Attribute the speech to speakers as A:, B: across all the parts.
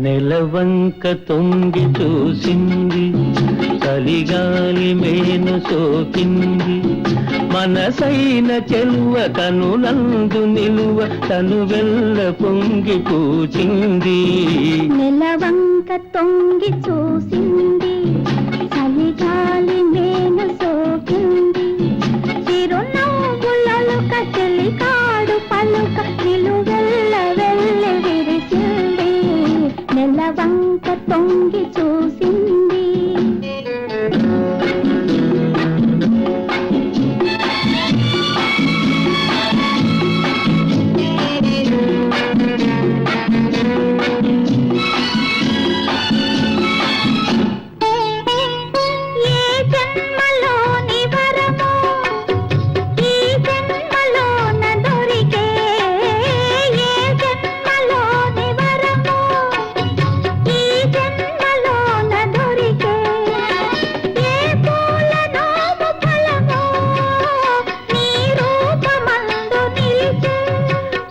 A: నెలవంక తొంగి చూసింది, చలిగాలి మేను సోకింది, మనసైన చెలువ కనులందు నిలువ తను వెల్ల పొంగి పూచింది.
B: నెలవంక తొంగి చూసింది, చలిగాలి మేను సోకింది, చిరునవ్వులలుక చెలికాడు పలుక నిలువెల్ల వెళ్ళి విరిసింది. నెలవంక తొంగి చూసింది.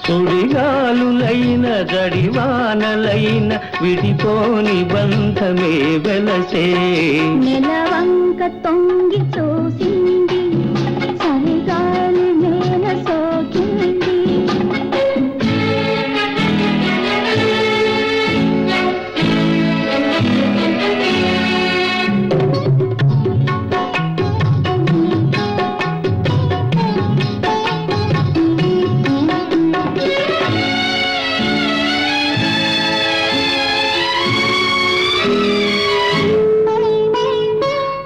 A: సుడిగాలులైన జడివానలైన విడిపోని బంధమే వెలసే.
B: నెలవంక తొంగి చూసింది, చలిగాలి మేన సోకింది.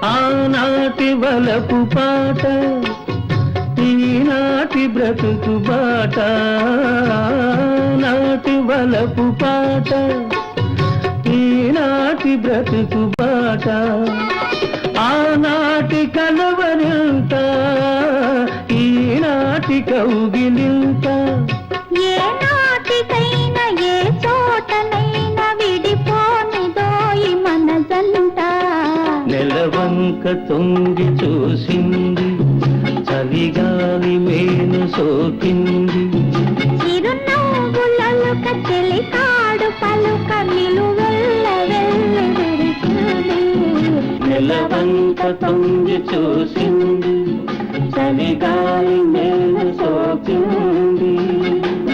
A: ఆనాటి వలపు పాట, ఈనాటి బ్రతుకు బాట. నాటి వలపు పాట, ఈనాటి బ్రతుకు బాట. ఆనాటి కలవరింత, ఈనాటి కౌగిలింత.
B: ఏ నాటికైనా ఏ చోటనైనా విడిపోనిదోయి మనసంతా.
A: నెలవంక తొంగి చూసింది, చలిగాలి మేను సోకింది,
B: చిరునవ్వులలుక చెలికాడు పలుక నిలువెల్ల వెళ్ళి విరిసింది.
A: నెలవంక తొంగి చూసింది, చలిగాలి మేను సోకింది.